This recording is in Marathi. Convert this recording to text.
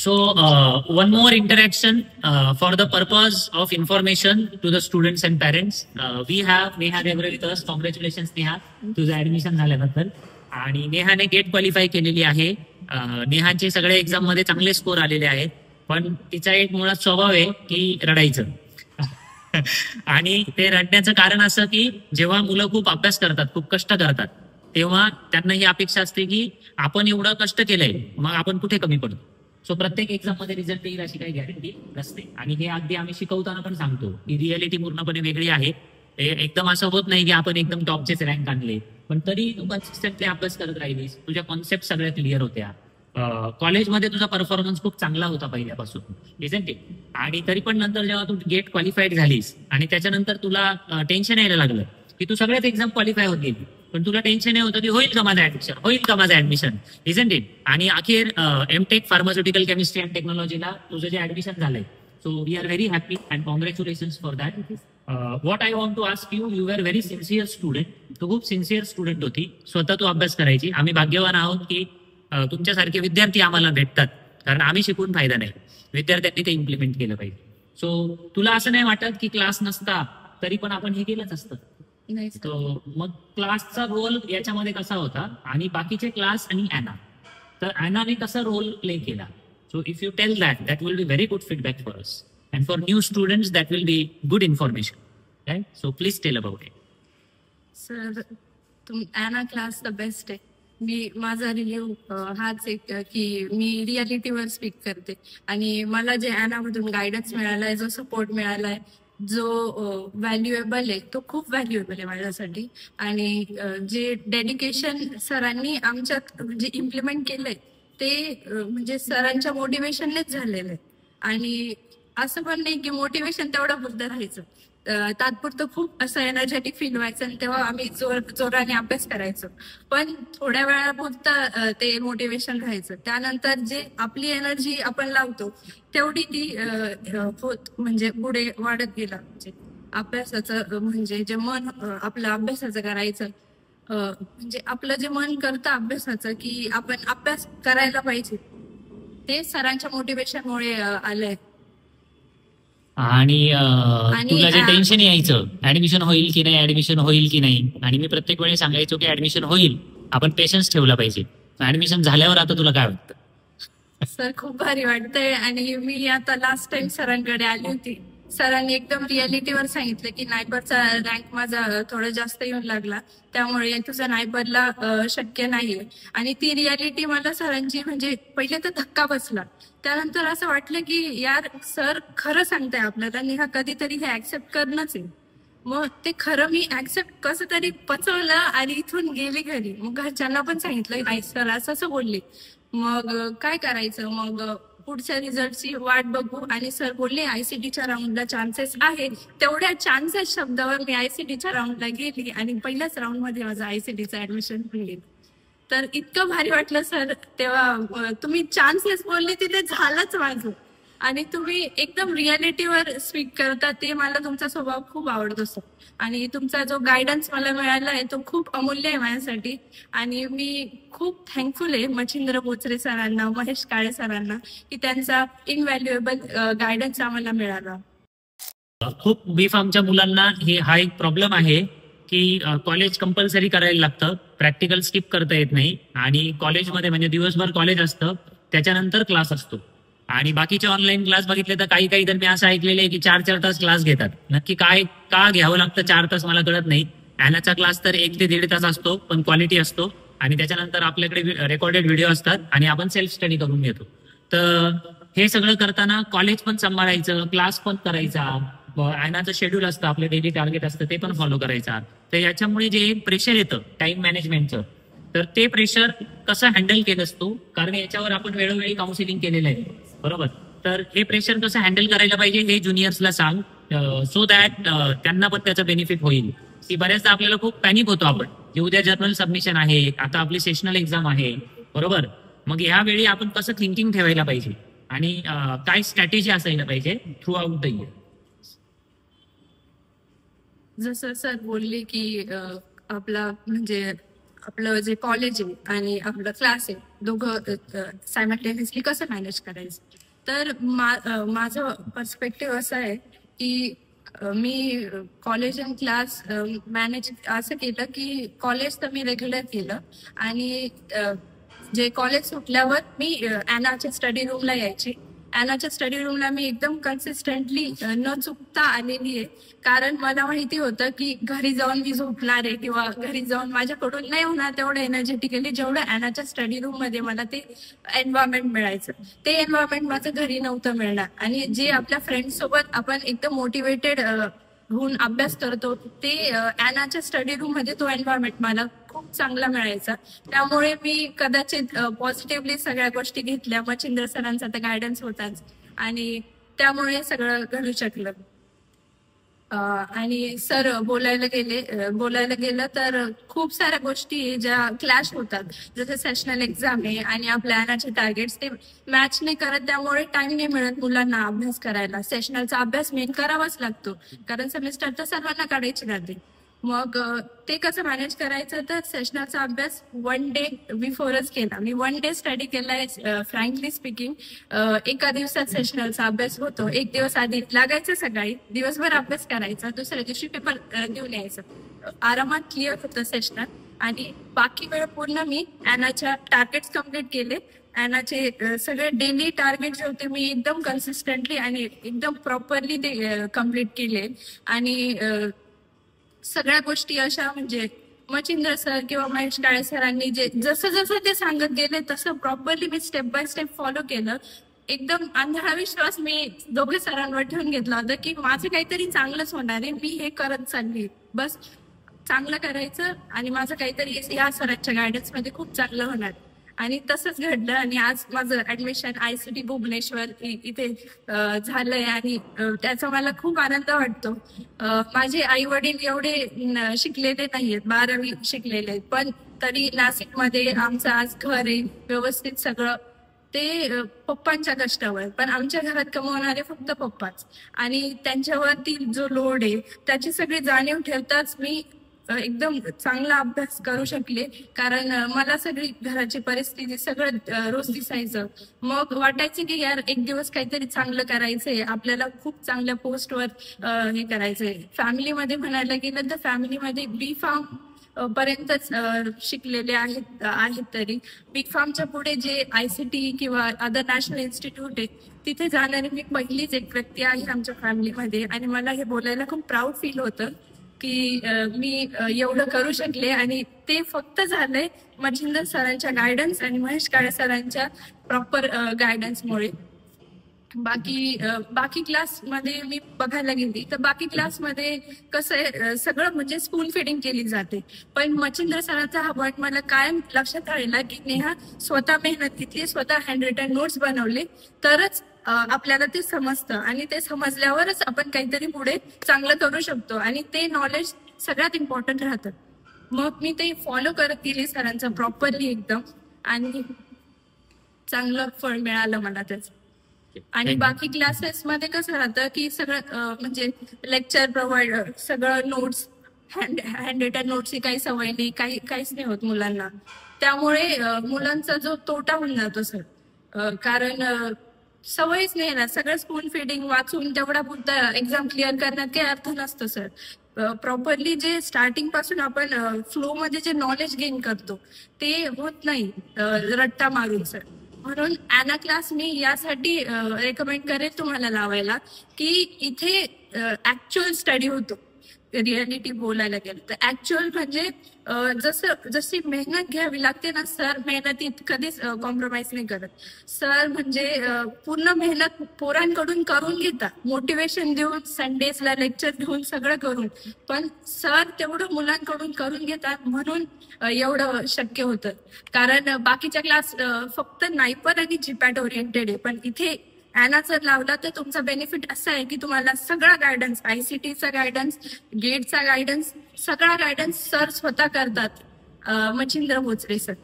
So, one more interaction for the purpose of information to the students and parents. We have Neha Devre with us. Congratulations, Neha. तुझं ऍडमिशन झाल्याबद्दल. आणि नेहाने गेट क्वालिफाय केलेली आहे. नेहाचे सगळे एक्झाम मध्ये चांगले स्कोर आलेले आहेत. पण तिचा एक मुळात स्वभाव आहे की रडायचं. आणि ते रडण्याचं कारण असं की जेव्हा मुलं खूप अभ्यास करतात, खूप कष्ट करतात, तेव्हा त्यांना ही अपेक्षा असते की आपण एवढं कष्ट केलंय, मग आपण कुठे कमी पडतो. सो प्रत्येक एक्झाम मध्ये रिझल्ट येईल अशी काही गॅरंटी नसते. आणि हे अगदी आम्ही शिकवताना पण सांगतो की रिअलिटी पूर्णपणे वेगळी आहे. एकदम असं होत नाही की आपण एकदम टॉपचेच रँक आणले, पण तरी तू कन्सिस्टंटली अभ्यास करत राहिलीस, तुझ्या कॉन्सेप्ट सगळ्या क्लिअर होत्या, कॉलेजमध्ये तुझा परफॉर्मन्स खूप चांगला होता पहिल्यापासून, इजंट इट. आणि तरी पण नंतर जेव्हा तू गेट क्वालिफाईड झालीस आणि त्याच्यानंतर तुला टेन्शन यायला लागलं की तू सगळ्याच एक्झाम क्वालिफाय होत गेली, पण तुला टेन्शन हे होतं की होईल का माझं ऍडमिशन, होईल का माझं ऍडमिशन, इजंट इट. आणि अखेर एमटेक फार्मास्युटिकल केमिस्ट्री अँड टेक्नॉलॉजीला तुझं जे ऍडमिशन झालंय, so we are very happy and congratulations for that. What I want to ask you, you are very sincere student. तू खूप सिन्सिअर स्टुडंट होती, स्वतः तू अभ्यास करायची. आम्ही भाग्यवान आहोत की तुमच्यासारखे विद्यार्थी आम्हाला भेटतात, कारण आम्ही शिकून फायदा नाही, विद्यार्थ्यांनी ते इम्प्लिमेंट केलं पाहिजे. सो तुला असं नाही वाटत की क्लास नसता तरी पण आपण हे केलंच असतं? तो मग क्लासचा रोल याच्यामध्ये कसा होता आणि बाकीचे क्लास आणि ॲना, तर ॲनाने कसा रोल प्ले केला? So if you tell that, that will be very good feedback for us and for new students that will be good information, right? So please tell about it. Sir, Anna class the best आहे. मी माझा रिव्ह्यू हाच एक की मी रियालिटीवर स्पीक करते आणि मला जे ॲनामधून गायडन्स मिळालाय, जो सपोर्ट मिळालाय, जो व्हॅल्युएबल आहे, तो खूप व्हॅल्युएबल आहे माझ्यासाठी. आणि जे डेडिकेशन सरांनी आमच्यात म्हणजे इम्प्लिमेंट केलंय ते म्हणजे सरांच्या मोटिवेशननेच झालेलं आहे. आणि असं पण नाही की मोटिवेशन तेवढं बुद्ध राहायचं, तात्पुरतं खूप असं एनर्जेटिक फील व्हायचं आणि तेव्हा आम्ही जोराने अभ्यास करायचो. पण थोड्या वेळापुरतं ते मोटिवेशन राहायचं. त्यानंतर जे आपली एनर्जी आपण लावतो तेवढी ती होत म्हणजे पुढे वाढत गेला. म्हणजे अभ्यासाचं म्हणजे जे मन आपलं अभ्यासाचं करायचं, म्हणजे आपलं जे मन करतं अभ्यासाचं की आपण अभ्यास करायला पाहिजे, ते सरांच्या मोटिवेशनमुळे आलंय. आणि तुला जे टेन्शन यायचं ऍडमिशन होईल की नाही, ऍडमिशन होईल की नाही, आणि मी प्रत्येक वेळी सांगायचो की ऍडमिशन होईल, आपण पेशन्स ठेवला पाहिजे. ऍडमिशन झाल्यावर आता तुला काय वाटतं? सर, खूप भारी वाटतंय. आणि मी आता लास्ट टाइम सरांकडे आली होती, सरांनी एकदम रिअलिटीवर सांगितलं की नायपरचा रँक माझा थोडा जास्त येऊन लागला, त्यामुळे तुझा नायपरला शक्य नाहीये. आणि ती रिअलिटी मला सरांची म्हणजे पहिले तर धक्का बसला, त्यानंतर असं वाटलं की यार सर खरं सांगताय आपल्याला आणि हा कधीतरी हे ऍक्सेप्ट करणंच आहे. मग ते खरं मी ऍक्सेप्ट कसं तरी पचवलं आणि इथून गेली घरी. मग घरच्यांना पण सांगितलं नाही सर असं बोलले. मग काय करायचं, मग पुढच्या रिझल्टची वाट बघू. आणि सर बोलले आयसीटीच्या राऊंडला चान्सेस आहे, तेवढ्या चान्सेस शब्दावर मी आयसीटीच्या राऊंडला गेली आणि पहिल्याच राऊंड मध्ये माझं आयसीटीचं ऍडमिशन होईल. तर इतकं भारी वाटलं सर तेव्हा. तुम्ही चान्सेस बोलले तिथे झालंच माझं. आणि तुम्ही एकदम रियालिटीवर स्पीक करता, ते मला तुमचा स्वभाव खूप आवडतो सर. आणि तुमचा जो गायडन्स मला मिळाला आहे तो खूप अमूल्य आहे माझ्यासाठी. आणि मी खूप थँकफुल आहे मच्छिंद्र बोचरे सरांना, महेश काळे सरांना, की त्यांचा इनव्हॅल्युएबल गायडन्स आम्हाला मिळाला. खूप बीफार्मच्या मुलांना हा एक प्रॉब्लेम आहे की कॉलेज कंपल्सरी करायला लागतं, प्रॅक्टिकल स्किप करता येत नाही. आणि कॉलेजमध्ये म्हणजे दिवसभर कॉलेज असतं, त्याच्यानंतर क्लास असतो. आणि बाकीचे ऑनलाईन क्लास बघितले तर काही काही तर मी असं ऐकलेलं आहे की 4-4 तास क्लास घेतात. नक्की काय का घ्यावं लागतं 4 तास मला कळत नाही. ॲनाचा क्लास तर 1 ते 1.5 तास असतो, पण क्वालिटी असतो. आणि त्याच्यानंतर आपल्याकडे रेकॉर्डेड व्हिडिओ असतात आणि आपण सेल्फ स्टडी करून घेतो. तर हे सगळं करताना कॉलेज पण सांभाळायचं, क्लास पण करायचा, ॲनाचं शेड्यूल असतं, आपलं डेली टार्गेट असतं, ते पण फॉलो करायचा. तर याच्यामुळे जे प्रेशर येतं टाइम मॅनेजमेंटचं, तर ते प्रेशर कसं हँडल केलंस तू? कारण याच्यावर आपण वेळोवेळी काउन्सिलिंग केलेलं आहे, बरोबर? तर हे प्रेशर कसं हँडल करायला पाहिजे हे ज्युनियर्सला सांग, सो दॅट त्यांना पण त्याचा बेनिफिट होईल. की बऱ्याचदा आपल्याला खूप पॅनिक होतो आपण की उद्या जर्नल सबमिशन आहे, आता आपली सेशनल एक्झाम आहे, बरोबर? मग यावेळी आपण कसं थिंकिंग ठेवायला पाहिजे आणि काय स्ट्रॅटेजी असायला पाहिजे थ्रू आउट द इयर? जसं सर बोलले की आपला म्हणजे आपलं जे कॉलेज आहे आणि आपलं क्लास आहे दोघं सायमल्टेनियसली कसं मॅनेज करायचं. तर माझं पर्स्पेक्टिव्ह असं आहे की मी कॉलेज आणि क्लास मॅनेज असं केलं की कॉलेज तर मी रेग्युलर केलं आणि जे कॉलेज सुटल्यावर मी ॲनाच्या स्टडी रूमला यायची. ॲनाच्या स्टडी रूमला मी एकदम कन्सिस्टंटली न चुकता आलेली आहे, कारण मला माहिती होतं की घरी जाऊन मी झोपणार आहे किंवा घरी जाऊन माझ्याकडून नाही होणार तेवढं एनर्जेटिकली जेवढं ॲनाच्या स्टडी रूम मध्ये मला ते एन्व्हायरमेंट मिळायचं. ते एन्व्हायरमेंट माझं घरी नव्हतं मिळणार. आणि जे आपल्या फ्रेंड्स सोबत आपण एकदम मोटिवेटेड होऊन अभ्यास करतो ते ॲनाच्या स्टडी रूम मध्ये तो एन्व्हायरमेंट मला खूप चांगला मिळायचा. त्यामुळे मी कदाचित पॉझिटिव्हली सगळ्या गोष्टी घेतल्या. मच्छिंद्र सरांचा तर गायडन्स होताच आणि त्यामुळे सगळं घडू शकलं. आणि सर बोलायला गेलं तर खूप साऱ्या गोष्टी ज्या क्लॅश होतात, जसं सेशनल एक्झाम आहे आणि आपल्या ॲनाचे टार्गेट्स ते मॅच नाही करत, त्यामुळे टाइम नाही मिळत मुलांना अभ्यास करायला. सेशनलचा अभ्यास मेन करावाच लागतो कारण सेमिस्टर तर सर्वांना काढायची राहते. मग ते कसं मॅनेज करायचं, तर सेशनलचा अभ्यास 1 डे बिफोरच केला. मी 1 डे स्टडी केलाय. फ्रँकली स्पीकिंग एका दिवसात सेशनलचा अभ्यास होतो. 1 दिवस आधी लागायचं, सकाळी दिवसभर अभ्यास करायचा, दुसऱ्या दिवशी पेपर देऊन यायचं. आरामात क्लिअर होतं सेशनल. आणि बाकी वेळ पूर्ण मी ॲनाच्या टार्गेट्स कम्प्लीट केले. ॲनाचे सगळे डेली टार्गेट जे होते मी एकदम कन्सिस्टंटली आणि एकदम प्रॉपरली ते कम्प्लीट केले. आणि सगळ्या गोष्टी अशा म्हणजे मच्छिंद्र सर किंवा महेश काळे सरांनी जे जसं जसं ते सांगत गेले तसं properly me step by step follow केलं. एकदम अंधळा विश्वास मी दोघे सरांवर ठेवून घेतला होता की माझं काहीतरी चांगलंच होणार आहे, मी हे करत चालली, बस चांगलं करायचं आणि माझं काहीतरी या सरांच्या गायडन्स मध्ये खूप चांगलं होणार. आणि तसंच घडलं. आणि आज माझं ऍडमिशन ICT भुवनेश्वर इथे झालंय आणि त्याचा मला खूप आनंद वाटतो. माझे आई वडील एवढे शिकलेले नाहीयेत, 12वी शिकलेले आहेत, पण तरी नाशिकमध्ये आमचं आज घर आहे व्यवस्थित सगळं. ते पप्पांच्या कष्टावर, पण आमच्या घरात कमवणारे फक्त पप्पाच. आणि त्यांच्यावरती जो लोड आहे त्याची सगळी जाणीव ठेवताच मी एकदम चांगला अभ्यास करू शकले. कारण मला सगळी घराची परिस्थिती सगळं रोज दिसायचं. मग वाटायचं की यार एक दिवस काहीतरी चांगलं करायचंय, आपल्याला खूप चांगल्या पोस्टवर हे करायचंय. फॅमिलीमध्ये म्हणायला गेलं तर फॅमिलीमध्ये B.Pharm पर्यंतच शिकलेले आहेत तरी B.Pharmच्या पुढे जे ICT किंवा अदर नॅशनल इन्स्टिट्यूट आहे तिथे जाणारी मी पहिलीच एक व्यक्ती आहे आमच्या फॅमिलीमध्ये. आणि मला हे बोलायला खूप प्राऊड फील होतं की मी एवढं करू शकले. आणि ते फक्त झालंय मच्छिंद्र सरांच्या गायडन्स आणि महेश काळे सरांच्या प्रॉपर गायडन्समुळे. बाकी क्लासमध्ये मी बघायला गेली तर बाकी क्लासमध्ये कसं आहे सगळं म्हणजे स्पून फिडिंग केली जाते. पण मच्छिंद्र सरांचा हा पॉईंट मला कायम लक्षात राहिला की नेहा स्वतः मेहनत घेतली, स्वतः हँड रिटन नोट्स बनवले तरच आपल्याला ते समजतं. आणि ते समजल्यावरच आपण काहीतरी पुढे चांगलं करू शकतो. आणि ते नॉलेज सगळ्यात इम्पॉर्टंट राहतं. मग मी ते फॉलो करत गेले सरांचं प्रॉपरली एकदम, आणि चांगलं फळ मिळालं मला त्याचं. आणि बाकी क्लासेसमध्ये कसं राहतं की सगळं म्हणजे लेक्चर प्रोव्हाइड, सगळं नोट्स हँड रिटन नोट्सची काही सवय नाही, काहीच नाही होत मुलांना. त्यामुळे मुलांचा जो तोटा होऊन जातो सर, कारण सवयच नाही ना. सगळं स्पून फिडिंग वाचून तेवढा पुरता एक्झाम क्लिअर करण्यात काही अर्थ नसतो सर. प्रॉपरली जे स्टार्टिंग पासून आपण फ्लो मध्ये जे नॉलेज गेन करतो ते होत नाही रट्टा मारून सर. म्हणून ॲना क्लास मी यासाठी रेकमेंड करेल तुम्हाला लावायला की इथे ऍक्च्युअल स्टडी होतो. रियालिटी बोलायला गेलं तर ऍक्च्युअल म्हणजे जशी मेहनत घ्यावी लागते ना सर, मेहनतीत कधीच कॉम्प्रोमाइज नाही करत सर. म्हणजे पूर्ण मेहनत पोरांकडून करून घेतात, मोटिवेशन देऊन, संडेजला लेक्चर देऊन, सगळं करून. पण सर तेवढं मुलांकडून करून घेतात म्हणून एवढं शक्य होतं. कारण बाकीच्या क्लास फक्त नायपर आणि जीपॅट ओरिएंटेड आहे, पण इथे ॲना जर लावला तर तुमचा बेनिफिट असा आहे की तुम्हाला सगळा गायडन्स, ICTचा गायडन्स, गेटचा गायडन्स, सगळा गायडन्स सर स्वतः करतात, मच्छिंद्र बोचरे सर.